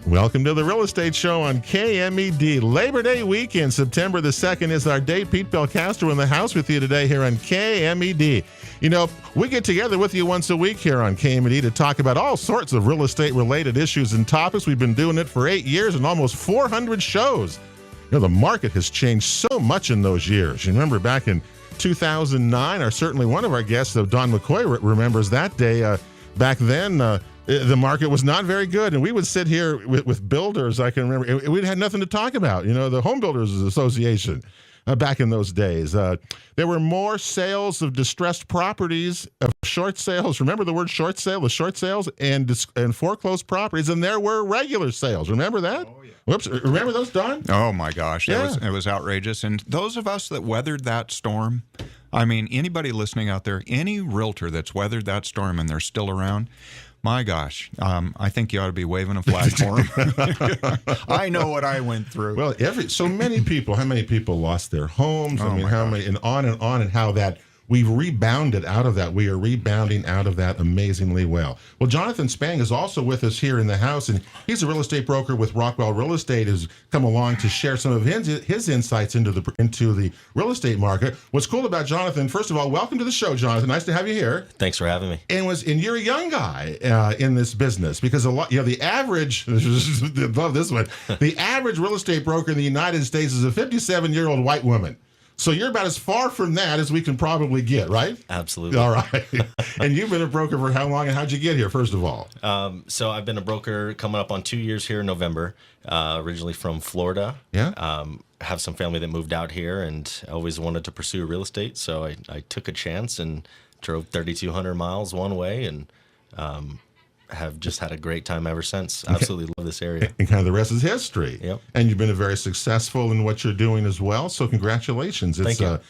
Welcome to the Real Estate Show on KMED. Labor Day weekend, September the 2nd is our date. Pete Belcastro in the house with you today here on KMED. You know, we get together with you once a week here on KMED to talk about all sorts of real estate-related issues and topics. We've been doing it for 8 years and almost 400 shows. You know, the market has changed so much in those years. You remember back in 2009, or certainly one of our guests, Don McCoy, remembers that day. Back then, the market was not very good, and we would sit here with builders. I can remember we had nothing to talk about. You know, the Home Builders Association back in those days. There were more sales of distressed properties, of short sales. Remember the word short sale? The short sales and foreclosed properties, and there were regular sales. Remember that? Oh, yeah. Whoops! Remember those, Don? Oh my gosh, Yeah. It was outrageous. And those of us that weathered that storm, I mean, anybody listening out there, any realtor that's weathered that storm and they're still around. My gosh, I think you ought to be waving a flag for them. I know what I went through. Well, so many people. How many people lost their homes? I mean, how many, and on, and how that we've rebounded out of that. We are rebounding out of that amazingly well. Well, Jonathan Spang is also with us here in the house, and he's a real estate broker with Rockwell Real Estate. Has come along to share some of his insights into the real estate market. What's cool about Jonathan? First of all, welcome to the show, Jonathan. Nice to have you here. Thanks for having me. And you're a young guy in this business, because the average love this one. The average real estate broker in the United States is a 57-year-old white woman. So you're about as far from that as we can probably get, right? Absolutely. All right. And you've been a broker for how long, and how'd you get here, first of all? So I've been a broker coming up on 2 years here in November, originally from Florida. Yeah. Have some family that moved out here, and I always wanted to pursue real estate, so I took a chance and drove 3,200 miles one way, and have just had a great time ever since. Absolutely love this area. And kind of the rest is history. Yep. And you've been very successful in what you're doing as well. So congratulations. Thank you.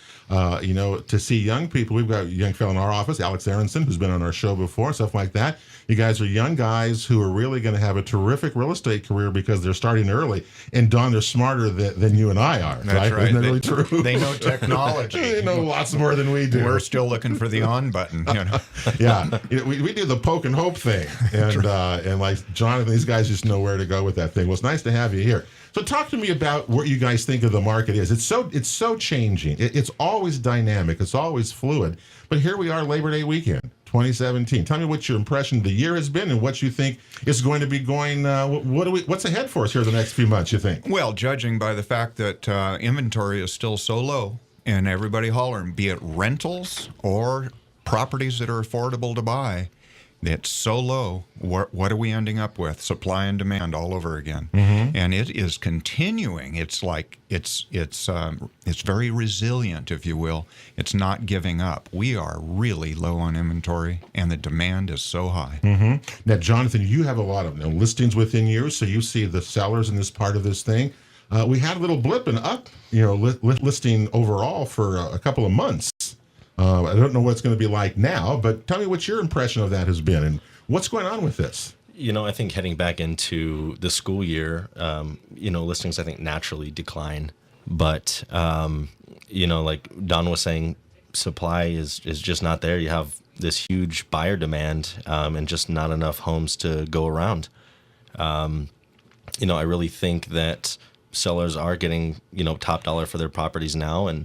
You know, to see young people. We've got a young fellow in our office, Alex Aronson, who's been on our show before, stuff like that. You guys are young guys who are really going to have a terrific real estate career because they're starting early. And Don, they're smarter than you and I are. That's right. Isn't that really true? They know technology. They know lots more than we do. We're still looking for the on button. You know? Yeah, we do the poke and hope thing, and like Jonathan, these guys just know where to go with that thing. Well, it's nice to have you here. So talk to me about what you guys think of the market is. It's so changing. It's always dynamic. It's always fluid. But here we are, Labor Day weekend, 2017. Tell me what your impression of the year has been and what you think is going to be going. What's ahead for us here the next few months, you think? Well, judging by the fact that inventory is still so low and everybody hollering, be it rentals or properties that are affordable to buy, it's so low. What are we ending up with? Supply and demand all over again, and it is continuing. It's like it's very resilient, if you will. It's not giving up. We are really low on inventory, and the demand is so high. Now, Jonathan, you have a lot of listings within you, so you see the sellers in this part of this thing. We had a little blip and up, listing overall for a couple of months. I don't know what it's going to be like now, but tell me what your impression of that has been and what's going on with this. I think heading back into the school year, listings I think naturally decline. But, like Don was saying, supply is just not there. You have this huge buyer demand and just not enough homes to go around. I really think that sellers are getting, top dollar for their properties now, and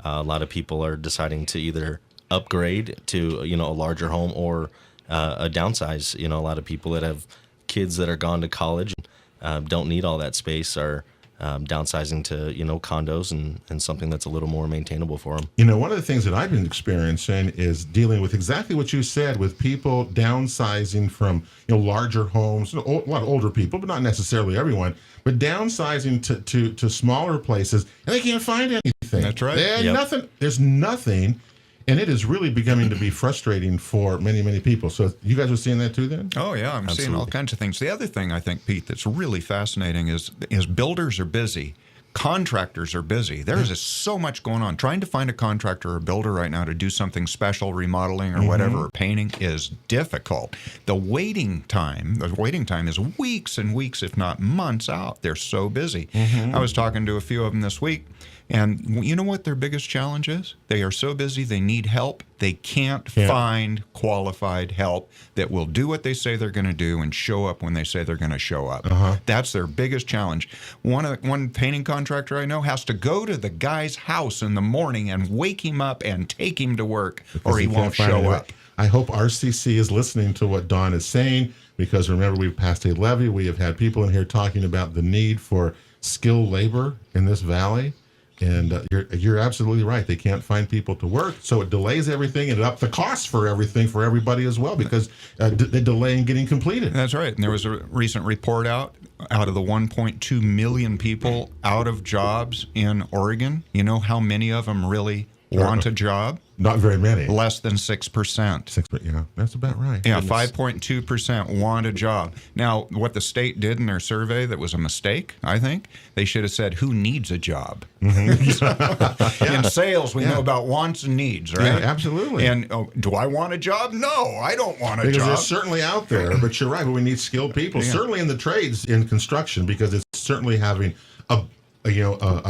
a lot of people are deciding to either upgrade to, a larger home or a downsize. A lot of people that have kids that are gone to college and don't need all that space are downsizing to, condos and something that's a little more maintainable for them. One of the things that I've been experiencing is dealing with exactly what you said, with people downsizing from, larger homes, a lot of older people, but not necessarily everyone, but downsizing to smaller places, and they can't find anything. That's right. Nothing. There's nothing, and it is really becoming to be frustrating for many, many people. So you guys are seeing that too, then? Oh yeah, I'm seeing all kinds of things. The other thing I think, Pete, that's really fascinating is builders are busy. Contractors are busy. There's just so much going on. Trying to find a contractor or a builder right now to do something special, remodeling or whatever, or painting, is difficult. The waiting time is weeks and weeks, if not months out. They're so busy. I was talking to a few of them this week. And you know what their biggest challenge is? They are so busy, they need help. They can't find qualified help that will do what they say they're going to do and show up when they say they're going to show up. That's their biggest challenge. One painting contractor I know has to go to the guy's house in the morning and wake him up and take him to work, or he won't show up. I hope RCC is listening to what Don is saying, because remember, we've passed a levy. We have had people in here talking about the need for skilled labor in this valley. And you're absolutely right. They can't find people to work, so it delays everything and it up the costs for everything for everybody as well, because they delay in getting completed. That's right. And there was a recent report out of the 1.2 million people out of jobs in Oregon. You know how many of them really want a job? Not very many. Less than 6%. Yeah, that's about right. Yeah, 5.2% want a job. Now, what the state did in their survey that was a mistake, I think, they should have said, who needs a job? In sales, we know about wants and needs, right? Yeah, absolutely. And do I want a job? No, I don't want a because job. they're certainly out there, but you're right. But we need skilled people, certainly in the trades, in construction, because it's certainly having a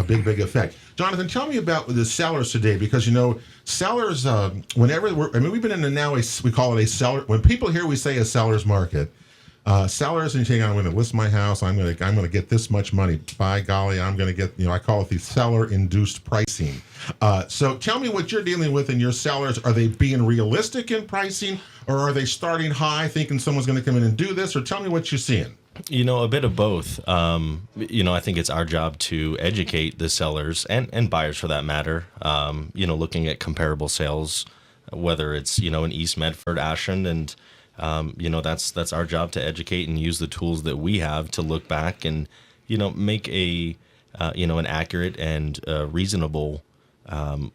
big effect. Jonathan, tell me about the sellers today, because sellers. We've been in we call it a seller. When people hear we say a seller's market, sellers, and you think, I'm going to list my house, I'm going to get this much money. By golly, I'm going to get. I call it the seller-induced pricing. So tell me what you're dealing with in your sellers. Are they being realistic in pricing, or are they starting high, thinking someone's going to come in and do this? Or tell me what you're seeing. A bit of both. I think it's our job to educate the sellers and buyers for that matter. Looking at comparable sales, whether it's, in East Medford, Ashland, and, that's our job to educate and use the tools that we have to look back and, make an accurate and reasonable,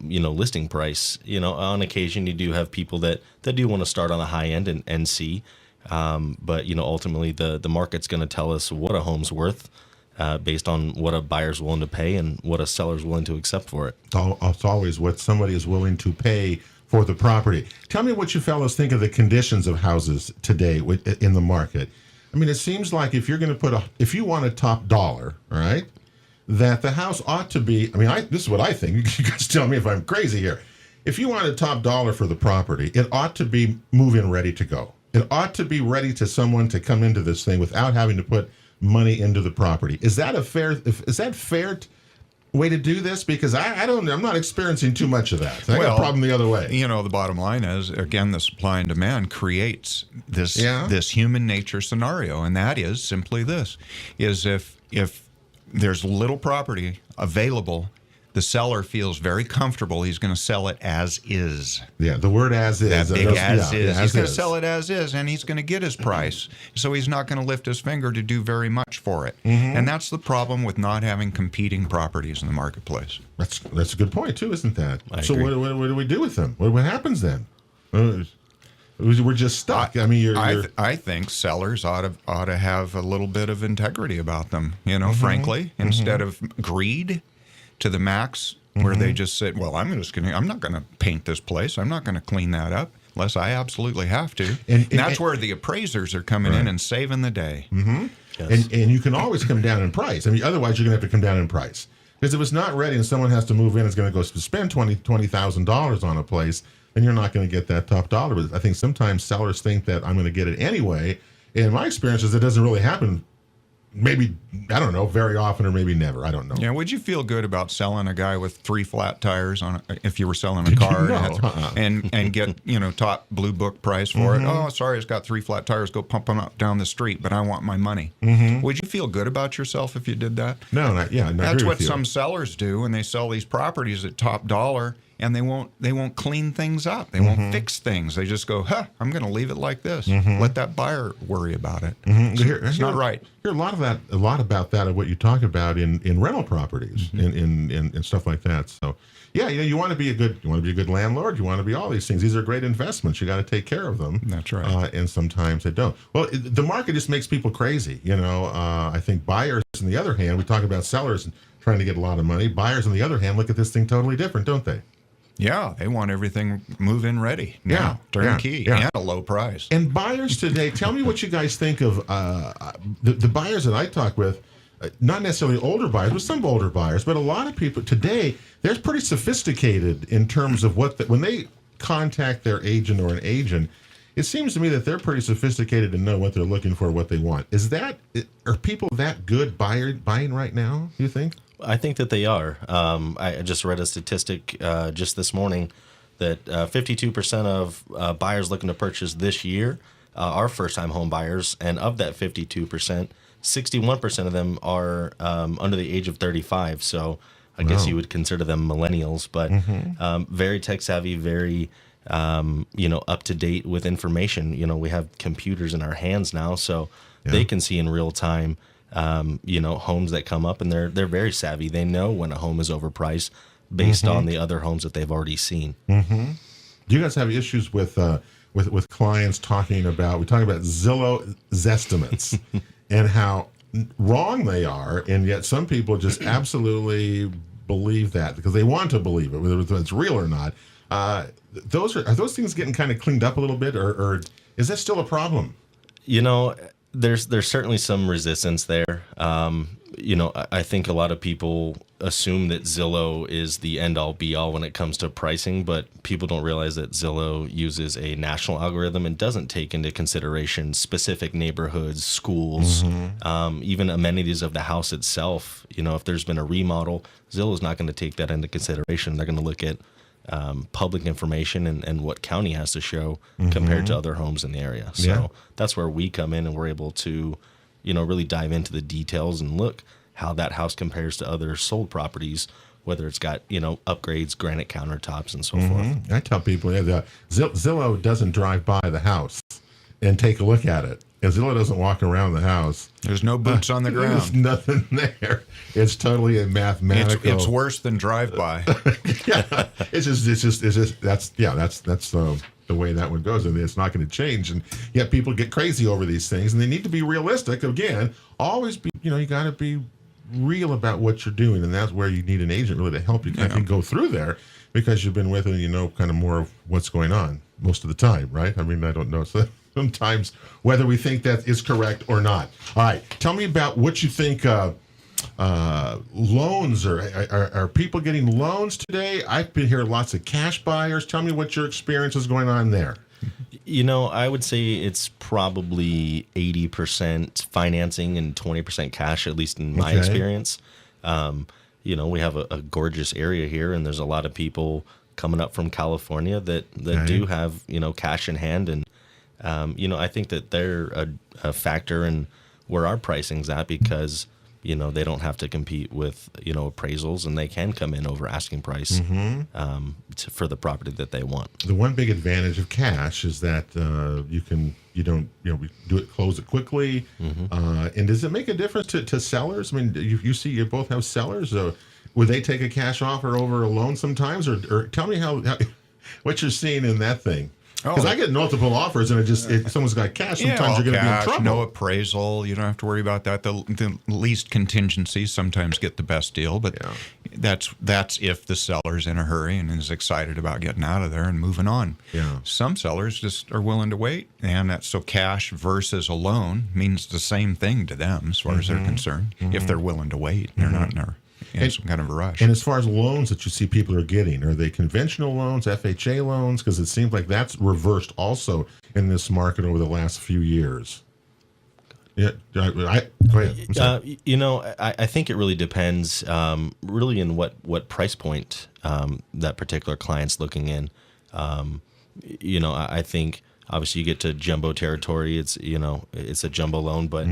listing price. On occasion you do have people that do want to start on the high end and see. But ultimately the market's going to tell us what a home's worth based on what a buyer's willing to pay and what a seller's willing to accept for it. It's always what somebody is willing to pay for the property. Tell me what you fellows think of the conditions of houses today in the market. I mean, it seems like if you're going to if you want a top dollar, all right, that the house ought to be. This is what I think. You guys tell me if I'm crazy here. If you want a top dollar for the property, it ought to be move-in ready to go. It ought to be ready to someone to come into this thing without having to put money into the property. Is that fair way to do this? Because I'm not experiencing too much of that. I got a problem the other way. The bottom line is, again, the supply and demand creates this human nature scenario, and that is simply this: is if there's little property available, the seller feels very comfortable. He's going to sell it as is. Yeah, the word as is. That big as is. He's going to sell it as is, and he's going to get his price. So he's not going to lift his finger to do very much for it. And that's the problem with not having competing properties in the marketplace. That's a good point, too, isn't that? So what do we do with them? What happens then? We're just stuck. I think sellers ought to have a little bit of integrity about them, frankly, instead of greed to the max, where they just said, well, I'm not going to paint this place. I'm not going to clean that up unless I absolutely have to. And that's where the appraisers are coming in and saving the day. Yes. And you can always come down in price. Otherwise you're going to have to come down in price. Because if it's not ready and someone has to move in, is going to go spend $20,000 on a place, then you're not going to get that top dollar. But I think sometimes sellers think that I'm going to get it anyway. And my experience is it doesn't really happen. Maybe, I don't know, very often, or maybe never. I don't know. Yeah, would you feel good about selling a guy with 3 flat tires if you were selling a car and get top blue book price for it? Oh, sorry, it's got 3 flat tires. Go pump them up down the street, but I want my money. Would you feel good about yourself if you did that? No, that's what some sellers do when they sell these properties at top dollar. And they won't clean things up. They won't fix things. They just go, I'm going to leave it like this. Let that buyer worry about it. It's not right. Hear a lot about that of what you talk about in rental properties and stuff like that. So, you want to be a good landlord. You want to be all these things. These are great investments. You got to take care of them. That's right. And sometimes they don't. Well, the market just makes people crazy. I think buyers, on the other hand, we talk about sellers trying to get a lot of money. Buyers, on the other hand, look at this thing totally different, don't they? Yeah, they want everything move-in ready now, turnkey, and a low price. And buyers today, tell me what you guys think of the buyers that I talk with. not necessarily older buyers, but some older buyers, but a lot of people today, they're pretty sophisticated in terms of when they contact their agent or an agent. It seems to me that they're pretty sophisticated to know what they're looking for, what they want. Are people that good buying right now, do you think? I think that they are. I just read a statistic just this morning that 52% of buyers looking to purchase this year are first-time home buyers, and of that 52%, 61% of them are under the age of 35. So I guess you would consider them millennials, but very tech-savvy, very up to date with information. We have computers in our hands now, so they can see in real time, homes that come up, and they're very savvy. They know when a home is overpriced based on the other homes that they've already seen. Do you guys have issues with clients talking about Zillow Zestimates and how wrong they are, and yet some people just absolutely believe that because they want to believe it, whether it's real or not. Are those things getting kind of cleaned up a little bit, or is that still a problem? There's certainly some resistance there. I think a lot of people assume that Zillow is the end-all be-all when it comes to pricing, but people don't realize that Zillow uses a national algorithm and doesn't take into consideration specific neighborhoods, schools, even amenities of the house itself. If there's been a remodel, Zillow's not going to take that into consideration. They're going to look at public information and what county has to show compared to other homes in the area. So that's where we come in, and we're able to, really dive into the details and look how that house compares to other sold properties, whether it's got, upgrades, granite countertops, and so forth. I tell people, Zillow doesn't drive by the house and take a look at it. And Zillow doesn't walk around the house. There's no boots on the ground. There's nothing there. It's totally a mathematical. It's worse than drive-by. It's just that's the way that one goes, and it's not going to change. And yet people get crazy over these things, and they need to be realistic. Again, always be, you got to be real about what you're doing, and that's where you need an agent really to help you kind of go through there, because you've been with it and you know kind of more of what's going on most of the time, right? I mean, I don't know. So sometimes whether we think that is correct or not. All right, tell me about what you think. Loans are people getting loans today? I've been hearing lots of cash buyers. Tell me what your experience is going on there. I would say it's probably 80% financing and 20% cash, at least in my experience. We have a gorgeous area here, and there's a lot of people coming up from California that do have, cash in hand. And, I think that they're a factor in where our pricing's at, because they don't have to compete with, appraisals, and they can come in over asking price for the property that they want. The one big advantage of cash is that you don't close it quickly. And does it make a difference to sellers? I mean, you both have sellers. Would they take a cash offer over a loan sometimes, or tell me how what you're seeing in that thing? Because I get multiple offers, and if someone's got cash, sometimes you're going to be in trouble. No appraisal. You don't have to worry about that. The least contingencies sometimes get the best deal, but that's if the seller's in a hurry and is excited about getting out of there and moving on. Yeah. Some sellers just are willing to wait, and so cash versus a loan means the same thing to them as far as they're concerned. If they're willing to wait, they're not in some kind of a rush. And as far as loans that you see people are getting, are they conventional loans, FHA loans? Because it seems like that's reversed also in this market over the last few years. Yeah, go ahead. I'm sorry. I think it really depends, really in what price point that particular client's looking in. I think obviously you get to jumbo territory. It's a jumbo loan, but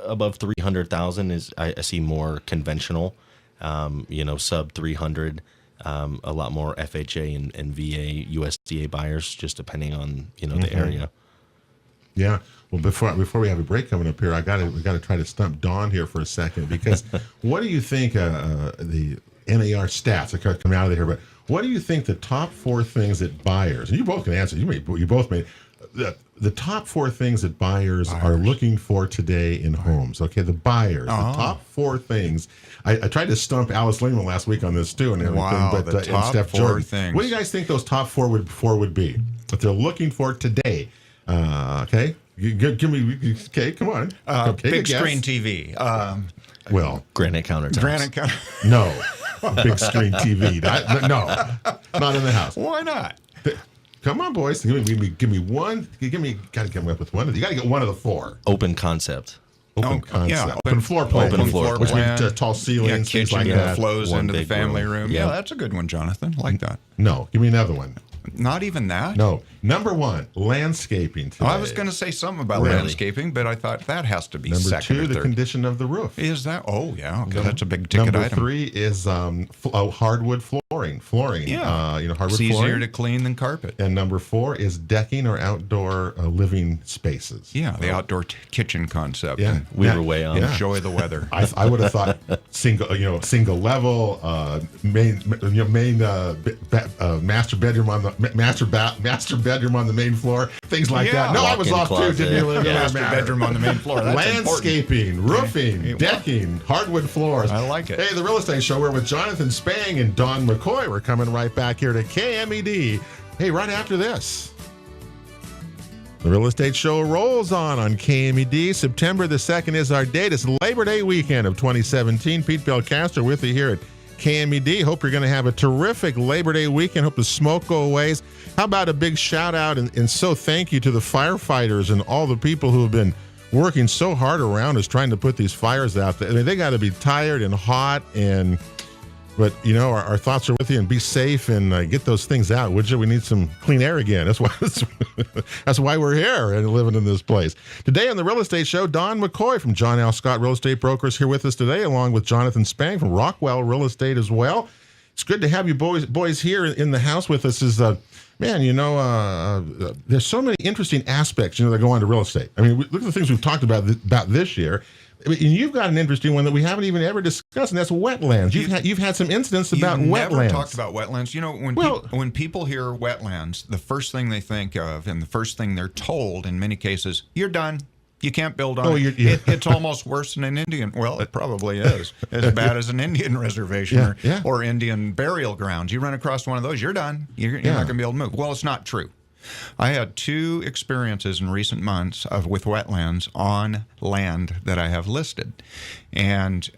above 300,000 is I see more conventional. Sub 300, a lot more FHA and VA USDA buyers, just depending on the area. Yeah. Well, before we have a break coming up here, we got to try to stump Dawn here for a second, because what do you think the NAR stats are coming out of here? But what do you think the top 4 things that buyers, and you both can answer, you both made the top 4 things that buyers are looking for today in homes? Okay, the buyers, the top 4 things. I tried to stump Alice Lingman last week on this too, and everything. Wow, but the top and Steph 4 Jordan. things. What do you guys think those top 4 would be? What they're looking for today? Okay, give me. Okay, come on. Big screen TV. Well, Granite countertops. Granite counter. no. Big screen TV. No, not in the house. Why not? Come on, boys. Give me one. Got to come up with one. You got to get one of the four. Open concept. Open concept. Yeah, open floor plan. Open floor Which plan. means tall ceilings, things kitchen like that that. flows One into the big family room. Yeah, Yeah. that's a good one, Jonathan. Like that. No, give me another one. Not even that? No. Number one, landscaping today. Oh, I was going to say something about Really? landscaping, but I thought that has to be Number second two, or the third. condition of the roof. Is that? Oh, yeah. Okay, that's a big ticket Number item. three is hardwood flooring. Yeah. Hardwood It's easier flooring. to clean than carpet. And number four is decking or outdoor living spaces. Yeah, the outdoor kitchen concept. Yeah. And We were way on. Yeah. enjoy the weather. I would have thought single level, master bedroom on the master bedroom on the main floor, things like Yeah. that. No, I was Walk-in off closet. too. Didn't really Master matter. bedroom on the main floor. That's Landscaping, roofing, Well, decking, hardwood floors. I like it. Hey, the Real Estate Show. We're with Jonathan Spang and Don McCoy. We're coming right back here to KMED. Hey, right after this. The Real Estate Show rolls on KMED. September the 2nd is our date. It's Labor Day weekend of 2017. Pete Belcaster with you here at KMED. Hope you're going to have a terrific Labor Day weekend. Hope the smoke go away. How about a big shout out and so thank you to the firefighters and all the people who have been working so hard around us trying to put these fires out there. I mean, they got to be tired and hot but our thoughts are with you, and be safe and get those things out, would you? We need some clean air again. That's why we're here and living in this place. Today on the Real Estate Show, Don McCoy from John L. Scott Real Estate Brokers here with us today, along with Jonathan Spang from Rockwell Real Estate as well. It's good to have you boys here in the house with us. There's so many interesting aspects that go into real estate. I mean, look at the things we've talked about this year. I mean, and you've got an interesting one that we haven't even ever discussed, and that's wetlands. You've had some incidents about You've wetlands. never talked about wetlands. When people hear wetlands, the first thing they think of, and the first thing they're told in many cases, you're done. You can't build on it. It's almost worse than an Indian. Well, it probably is as bad as an Indian reservation or Indian burial grounds. You run across one of those, you're done. You're not going to be able to move. Well, it's not true. I had 2 experiences in recent months with wetlands on land that I have listed. And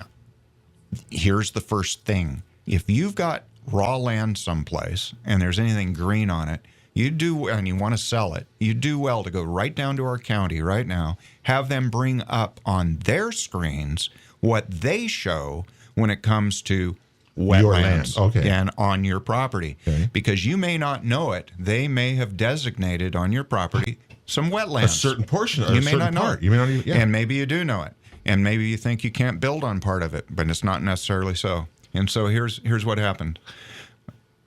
here's the first thing. If you've got raw land someplace and there's anything green on it, and you want to sell it, you do well to go right down to our county right now, have them bring up on their screens what they show when it comes to wetlands and on your property. Okay. Because you may not know it. They may have designated on your property some wetlands. A certain portion of you a may certain not know part. it. You may not even, And maybe you do know it. And maybe you think you can't build on part of it, but it's not necessarily so. And so here's what happened.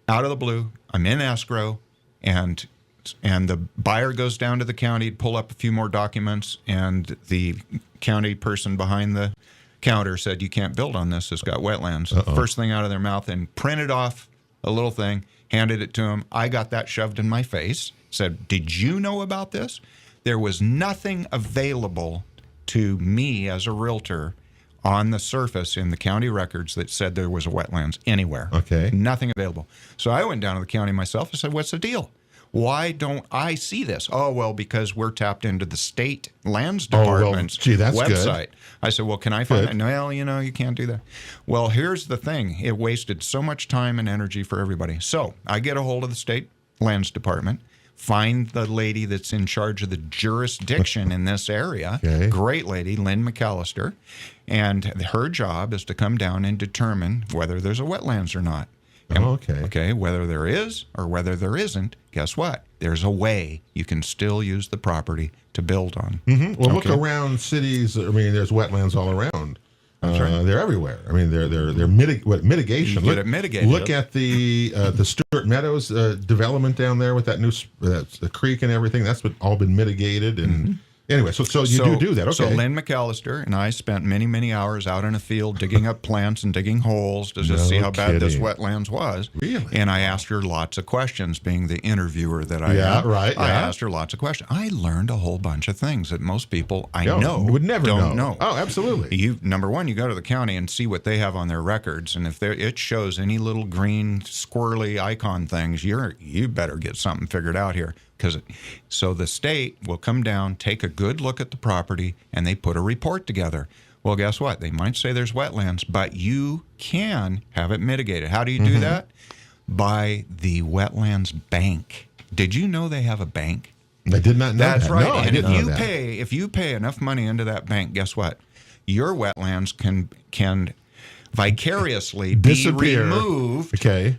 Out of the blue, I'm in escrow, and the buyer goes down to the county to pull up a few more documents, and the county person behind the counter said, you can't build on this. It's got wetlands. First thing out of their mouth, and printed off a little thing, handed it to him. I got that shoved in my face, said, did you know about this? There was nothing available to me as a realtor on the surface in the county records that said there was a wetlands anywhere. Okay. Nothing available. So I went down to the county myself and said, what's the deal? Why don't I see this? Oh, well, because we're tapped into the state lands department's that's website. Good. I said, well, can I find that? No, you can't do that. Well, here's the thing. It wasted so much time and energy for everybody. So I get a hold of the state lands department, find the lady that's in charge of the jurisdiction in this area. Okay. Great lady, Lynn McAllister. And her job is to come down and determine whether there's a wetlands or not. Okay, whether there is or whether there isn't, guess what? There's a way you can still use the property to build on. Mm-hmm. Well, look around cities. I mean, there's wetlands all around. Right. They're everywhere. I mean, they're mitigation. You get it mitigated. Look at the Stewart Meadows development down there with that new the creek and everything. That's all been mitigated and. Anyway, so you do that. Okay. So Lynn McAllister and I spent many, many hours out in a field digging up plants and digging holes to just see how bad this wetlands was. Really? And I asked her lots of questions, being the interviewer that I am. Right. I asked her lots of questions. I learned a whole bunch of things that most people know would never don't know. Oh, absolutely. Number one, you go to the county and see what they have on their records, and if it shows any little green squirrely icon things, you better get something figured out here. So the state will come down, take a good look at the property, and they put a report together. Well, guess what? They might say there's wetlands, but you can have it mitigated. How do you do that? By the Wetlands Bank. Did you know they have a bank? I did not know That's that. right. No, I and didn't know that. if you pay enough money into that bank, guess what? Your wetlands can vicariously Disappear.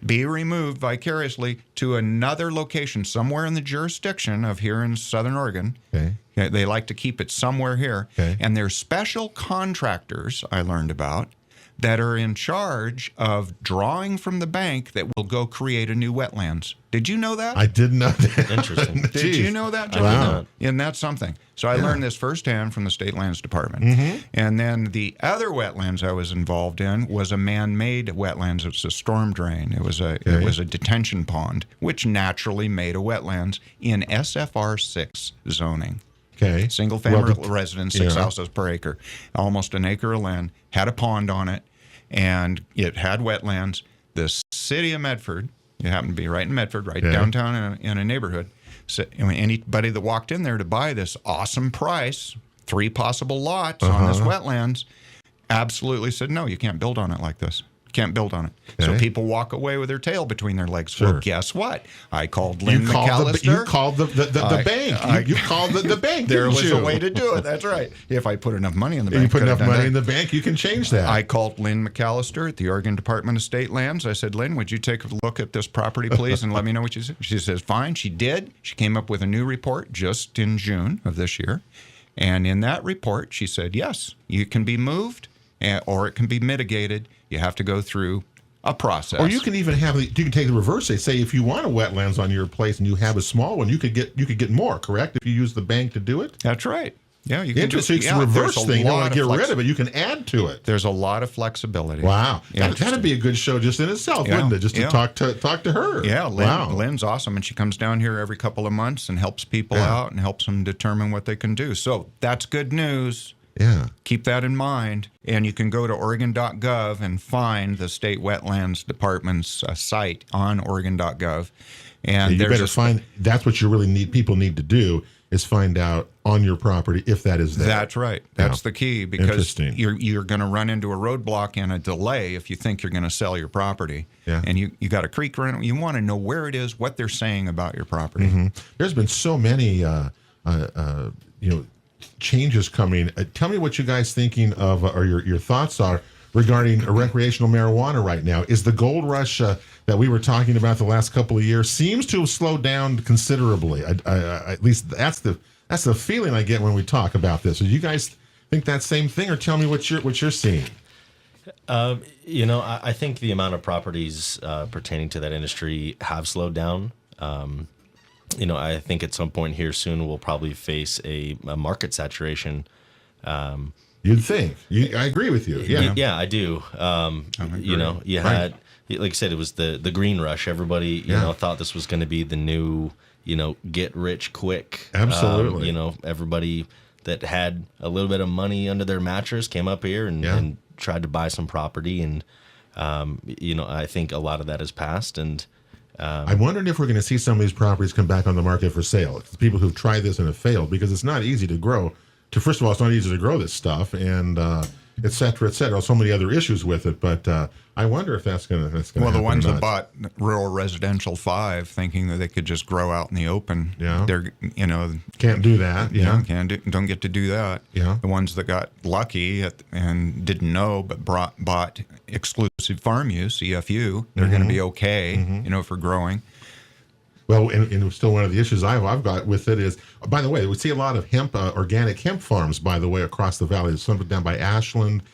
be removed vicariously to another location somewhere in the jurisdiction of here in Southern Oregon. Okay. They like to keep it somewhere here. Okay. And there's special contractors I learned about that are in charge of drawing from the bank that will go create a new wetlands. Did you know that? I didn't know that. Interesting. Did Jeez. you know that, John? Wow. And that's something. So I learned this firsthand from the State Lands Department. And then the other wetlands I was involved in was a man-made wetlands. It's a storm drain. It was a detention pond, which naturally made a wetlands in SFR 6 zoning. Okay. Single-family Well, residence, 6 houses per acre, almost an acre of land, had a pond on it, and it had wetlands. The city of Medford, it happened to be right in Medford, right downtown in a neighborhood. So anybody that walked in there to buy this awesome price, 3 possible lots on this wetlands, absolutely said, no, you can't build on it like this. Can't build on it. So Okay. people walk away with their tail between their legs. Sure. Well, guess what? I called Lynn You McAllister. called the bank. You called the bank. There didn't was you? a way to do it. That's right. If I put enough money in the bank, You put could have enough done money that. in the bank, you can change that. I called Lynn McAllister at the Oregon Department of State Lands. I said, Lynn, would you take a look at this property, please, and let me know what you say? She says, fine. She did. She came up with a new report just in June of this year. And in that report, she said, yes, you can be moved or it can be mitigated. You have to go through a process. Or you can even you can take the reverse. They say if you want a wetlands on your place and you have a small one, you could get more. Correct? If you use the bank to do it. That's right. Yeah, you can Interesting. It's just, the reverse there's a thing. You don't lot want to of get rid of it. You can add to it. There's a lot of flexibility. Wow, Yeah, that'd be a good show just in itself, wouldn't it? Just to talk to her. Yeah, wow. Lynn's awesome, and she comes down here every couple of months and helps people out and helps them determine what they can do. So that's good news. Yeah. Keep that in mind. And you can go to Oregon.gov and find the State Wetlands Department's site on Oregon.gov. And You there's better find. That's what you really need. People need to do is find out on your property if that is there. That's right. That's the key, because Interesting. you're going to run into a roadblock and a delay if you think you're going to sell your property. Yeah. And you got a creek running. You want to know where it is, what they're saying about your property. There's been so many, changes coming. Tell me what you guys thinking of, or your thoughts are regarding recreational marijuana right now. Is the gold rush that we were talking about the last couple of years seems to have slowed down considerably? At least that's the feeling I get when we talk about this. Do you guys think that same thing, or tell me what you're seeing? I think the amount of properties pertaining to that industry have slowed down. I think at some point here soon we'll probably face a market saturation. You'd think. I agree with you. Yeah. Yeah, I do. You had, like I said, it was the green rush. Everybody, thought this was going to be the new, get rich quick. Absolutely. Everybody that had a little bit of money under their mattress came up here and tried to buy some property. And, I think a lot of that has passed. And I'm wondering if we're going to see some of these properties come back on the market for sale. It's people who've tried this and have failed, because it's not easy to grow. First of all, it's not easy to grow this stuff, and et cetera, et cetera. So many other issues with it. But I wonder if that's going to happen. Well, the ones or that not. bought rural residential 5, thinking that they could just grow out in the open, they're Can't do that. Yeah. don't get to do that. Yeah. The ones that got lucky and didn't know but bought exclusive farm use (EFU), they're going to be okay, for growing. Well, and still one of the issues I've got with it is, by the way, we see a lot of hemp, organic hemp farms, by the way, across the valley. There's some down by Ashland.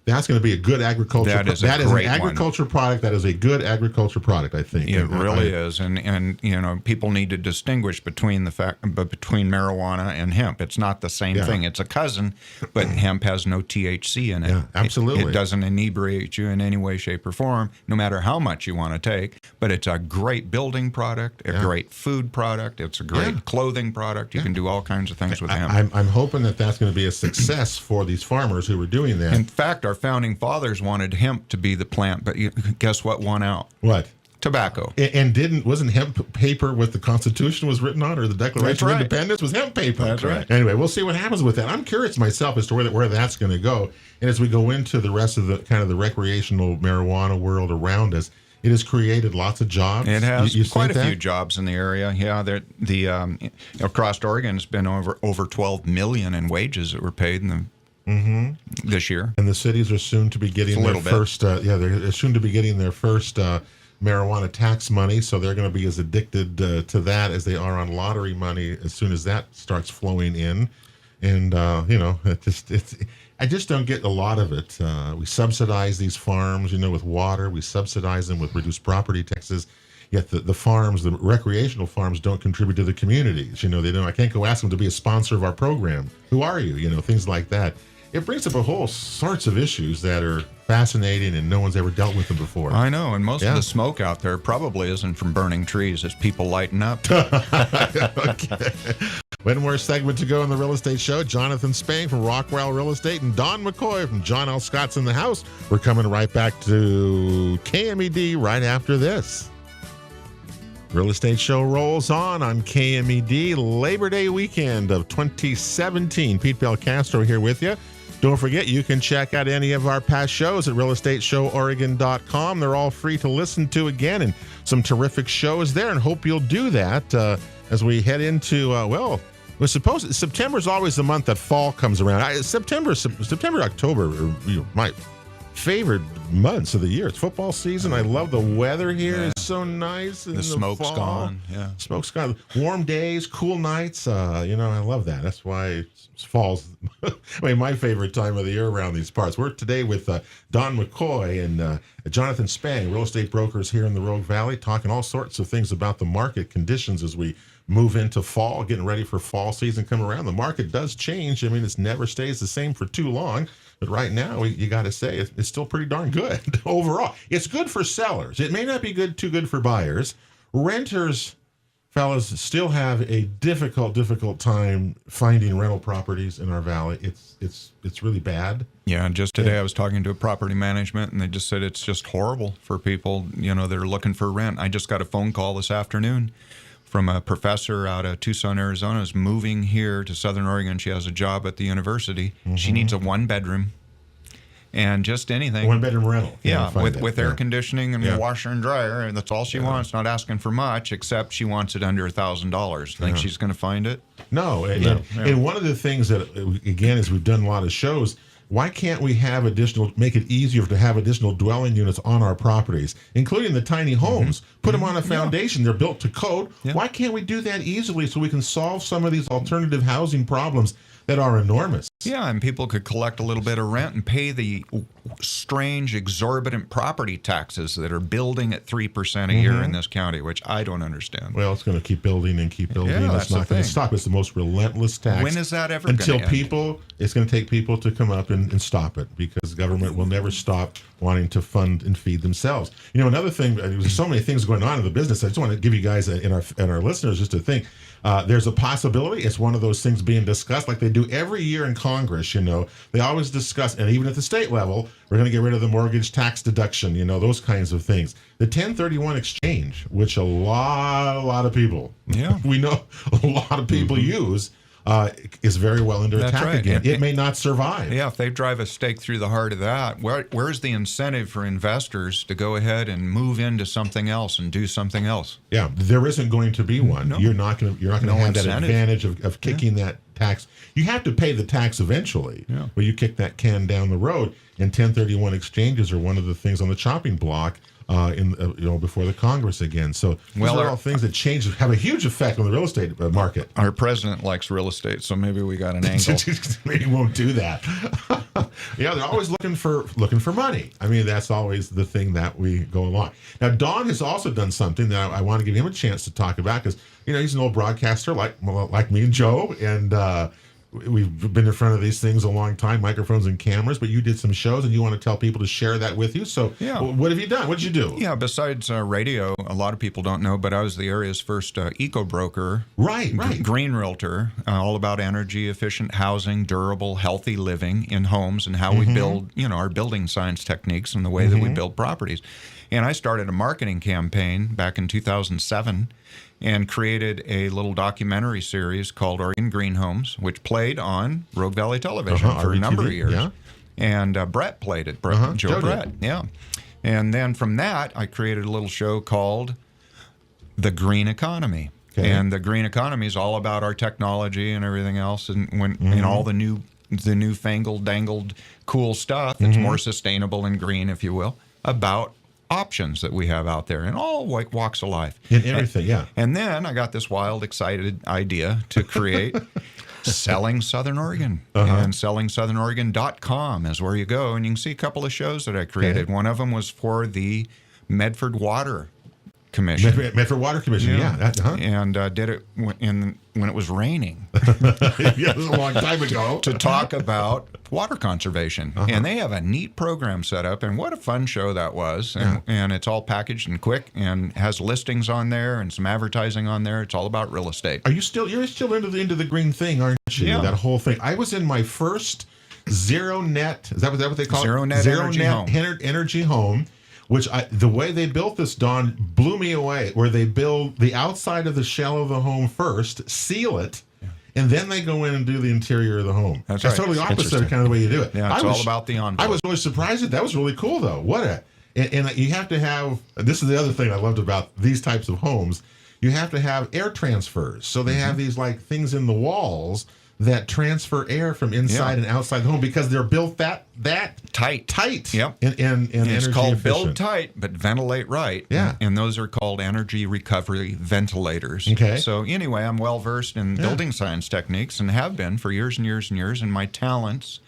That's going to be a good agriculture. That is an great agriculture product. That is a good agriculture product, I think. It really is, and people need to distinguish between between marijuana and hemp. It's not the same thing. It's a cousin, but hemp has no THC in it. Yeah, absolutely. It doesn't inebriate you in any way, shape, or form, no matter how much you want to take. But it's a great building product, a great food product. It's a great clothing product. You can do all kinds of things with hemp. I'm hoping that that's going to be a success for these farmers who are doing that. In fact, our founding fathers wanted hemp to be the plant, but guess what won out? What? Tobacco. And wasn't hemp paper what the Constitution was written on, or the Declaration That's of right. Independence was hemp paper? That's right. Anyway, we'll see what happens with that. I'm curious myself as to where that's going to go. And as we go into the rest of the kind of the recreational marijuana world around us, it has created lots of jobs. It has You quite think a few that? jobs in the area. Yeah, across Oregon, it's been over 12 million in wages that were paid this year. And the cities are soon to be getting It's a their little bit. first. They're soon to be getting their first marijuana tax money. So they're going to be as addicted to that as they are on lottery money as soon as that starts flowing in. And I just don't get a lot of it. We subsidize these farms, with water. We subsidize them with reduced property taxes. Yet the farms, the recreational farms, don't contribute to the communities. They don't. I can't go ask them to be a sponsor of our program. Who are you? Things like that. It brings up a whole sorts of issues that are fascinating, and no one's ever dealt with them before. I know, and most Yeah. of the smoke out there probably isn't from burning trees. It's people lighting up. Okay. One more segment to go in the Real Estate Show. Jonathan Spang from Rockwell Real Estate and Don McCoy from John L. Scott's in the House. We're coming right back to KMED right after this. Real Estate Show rolls on KMED Labor Day weekend of 2017. Pete Belcastro here with you. Don't forget, you can check out any of our past shows at realestateShowOregon.com. They're all free to listen to again, and some terrific shows there, and hope you'll do that as we head into, we're supposed September's always the month that fall comes around. September, October are my favorite months of the year. It's football season. I love the weather here. Yeah. It's so nice. In The smoke's fall. gone. Yeah. Smoke's gone. Warm days, cool nights. I love that. That's why fall's my favorite time of the year around these parts. We're today with Don McCoy and Jonathan Spang, real estate brokers here in the Rogue Valley, talking all sorts of things about the market conditions as we move into fall, getting ready for fall season come around. The market does change. It never stays the same for too long. But right now, you got to say it's still pretty darn good overall. It's good for sellers. It may not be too good for buyers. Renters, fellas, still have a difficult time finding rental properties in our valley. It's really bad. Yeah, and just today I was talking to a property management, and they just said it's just horrible for people, that are looking for rent. I just got a phone call this afternoon from a professor out of Tucson, Arizona, is moving here to Southern Oregon. She has a job at the university. Mm-hmm. She needs a 1-bedroom and just anything. 1-bedroom rental. Yeah, with air conditioning and washer and dryer, and that's all she wants. Not asking for much, except she wants it under $1,000. Think she's going to find it? No. And one of the things that, again, as we've done a lot of shows, why can't we make it easier to have additional dwelling units on our properties, including the tiny homes? Put them on a foundation. They're built to code. Yeah. Why can't we do that easily so we can solve some of these alternative housing problems that are enormous? Yeah, and people could collect a little bit of rent and pay the strange, exorbitant property taxes that are building at 3% a year in this county, which I don't understand. Well, it's going to keep building and keep building. Yeah, It's that's not the going to thing. stop. It's the most relentless tax. When is that ever going to Until end? it's going to take people to come up and stop it, because government will never stop wanting to fund and feed themselves. Another thing, there's so many things going on in the business. I just want to give you guys and our listeners just a thing. There's a possibility. It's one of those things being discussed like they do every year in Congress. They always discuss, and even at the state level, we're going to get rid of the mortgage tax deduction, those kinds of things. The 1031 exchange, which a lot of people, we know a lot of people use, is very well under That's attack right. again. And- It may not survive. Yeah, if they drive a stake through the heart of that, where's the incentive for investors to go ahead and move into something else and do something else? Yeah, there isn't going to be one. No. You're not going to No have that incentive. advantage of kicking that tax. You have to pay the tax eventually, but you kick that can down the road. And 1031 exchanges are one of the things on the chopping block before the Congress again. So these are all things that have a huge effect on the real estate market. Our president likes real estate, so maybe we got an angle. Maybe he won't do that. They're always looking for money. That's always the thing that we go along. Now, Don has also done something that I want to give him a chance to talk about, because he's an old broadcaster like me and Joe, and we've been in front of these things a long time, microphones and cameras, but you did some shows and you want to tell people to share that with you. So Yeah. what have you done? What did you do? Yeah, besides radio, a lot of people don't know, but I was the area's first eco broker. Right. Green realtor, all about energy efficient housing, durable, healthy living in homes, and how we build, our building science techniques and the way that we build properties. And I started a marketing campaign back in 2007 and created a little documentary series called Oregon Green Homes, which played on Rogue Valley Television for a number of years. Yeah. And Brett played it, Joe Joe Brett. Yeah. And then from that, I created a little show called The Green Economy. Okay. And the green economy is all about our technology and everything else, and and all the newfangled, dangled, cool stuff that's more sustainable and green, if you will, about options that we have out there in all walks of life. In everything, yeah. And then I got this wild, excited idea to create Selling Southern Oregon. And SellingSouthernOregon.com is where you go, and you can see a couple of shows that I created. Okay. One of them was for the Medford Water Commission. Medford Water Commission, yeah. And did it when it was raining Yeah, it was a long time ago. to talk about water conservation. And they have a neat program set up, and what a fun show that was. And it's all packaged and quick and has listings on there and some advertising on there. It's all about real estate. You're still into the green thing, aren't you? Yeah. That whole thing. I was in my first zero net. Is that what they call Zero it? net energy home. Energy home. Which the way they built this, Don, blew me away. Where they build the outside of the shell of the home first, seal it, and then they go in and do the interior of the home. That's That's right. totally opposite of Interesting. kind of the way you do it. Yeah, it's all about the envelope. I was always surprised that was really cool, though. And you have to have. This is the other thing I loved about these types of homes. You have to have air transfers. So they have these like things in the walls that transfer air from inside and outside the home because they're built that tight. Yep. And And it's energy called efficient. build tight, but ventilate right. Yeah. And those are called energy recovery ventilators. Okay. So anyway, I'm well versed in building science techniques and have been for years and years and years, and my talents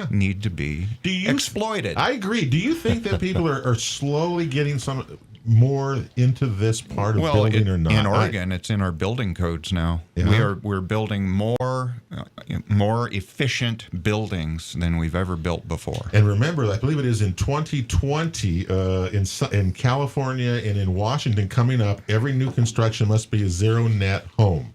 need to be exploited. I agree. Do you think that people are slowly getting some more into this part of building or not? In Oregon, it's in our building codes now. Yeah. We're building more efficient buildings than we've ever built before. And remember, I believe it is in 2020 in California and in Washington coming up, every new construction must be a zero net home.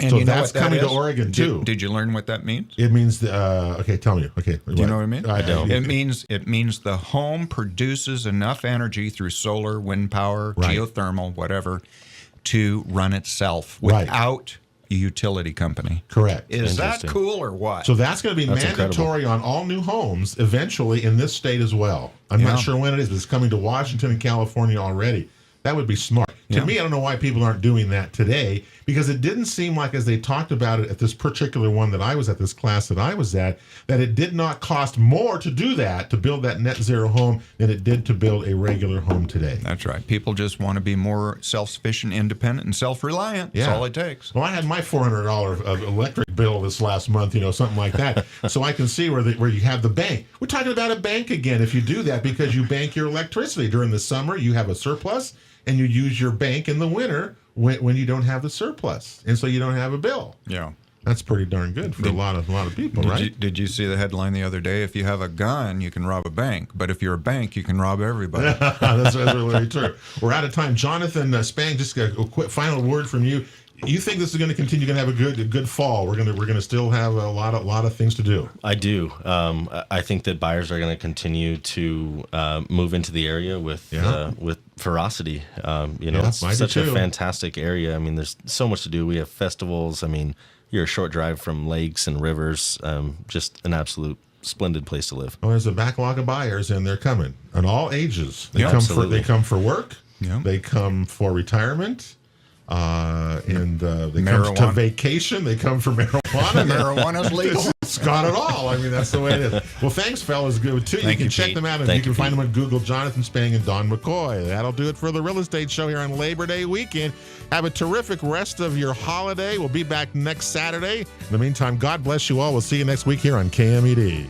And so you know that's what that coming to is? Oregon too. Did you learn what that means? It means okay. Tell me. Okay. Do you know what I mean? I don't. It means the home produces enough energy through solar, wind power, Right. geothermal, whatever, to run itself Right. without a utility company. Correct. Is that Interesting. cool or what? So that's going to be That's mandatory on all new homes eventually in this state as well. I'm Yeah. not sure when it is, but it's coming to Washington and California already. That would be smart. To Yeah. me, I don't know why people aren't doing that today, because it didn't seem like, as they talked about it at this particular one that I was at, this class that I was at, that it did not cost more to do that, to build that net zero home, than it did to build a regular home today. That's right. People just want to be more self-sufficient, independent, and self-reliant. That's Yeah. all it takes. Well, I had my $400 of electric bill this last month, something like that. So I can see where you have the bank. We're talking about a bank again. If you do that, because you bank your electricity during the summer, you have a surplus, and you use your bank in the winter when you don't have the surplus, and so you don't have a bill. Yeah. That's pretty darn good for a lot of people, right? Did you see the headline the other day? If you have a gun, you can rob a bank. But if you're a bank, you can rob everybody. That's really true. We're out of time. Jonathan Spang, just a quick final word from you. You think this is going to continue? Going to have a good fall? We're going to still have a lot of things to do. I do. I think that buyers are going to continue to move into the area with ferocity. I It's do such a too. fantastic area. I mean, there's so much to do. We have festivals. I mean, you're a short drive from lakes and rivers. Just an absolute splendid place to live. Well, there's a backlog of buyers, and they're coming in all ages. They Yeah, come absolutely. they come for work. Yeah. They come for retirement. And they come to Marijuana. vacation. They come for marijuana. Marijuana's legal. It's got it all. I mean, that's the way it is. Well, thanks, fellas. Good too. Thank you can you, check Pete. them out, and Thank you can you, find Pete. them on Google. Jonathan Spang and Don McCoy. That'll do it for the Real Estate Show here on Labor Day weekend. Have a terrific rest of your holiday. We'll be back next Saturday. In the meantime, God bless you all. We'll see you next week here on KMED.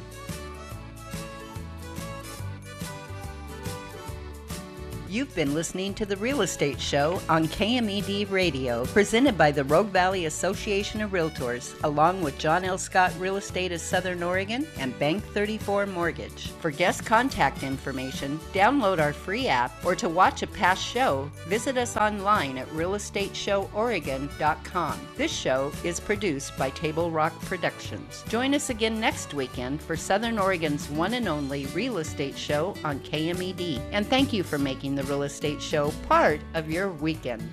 You've been listening to The Real Estate Show on KMED Radio, presented by the Rogue Valley Association of Realtors, along with John L. Scott Real Estate of Southern Oregon and Bank 34 Mortgage. For guest contact information, download our free app, or to watch a past show, visit us online at realestateshowOregon.com. This show is produced by Table Rock Productions. Join us again next weekend for Southern Oregon's one and only Real Estate Show on KMED. And thank you for making The Real Estate Show part of your weekend.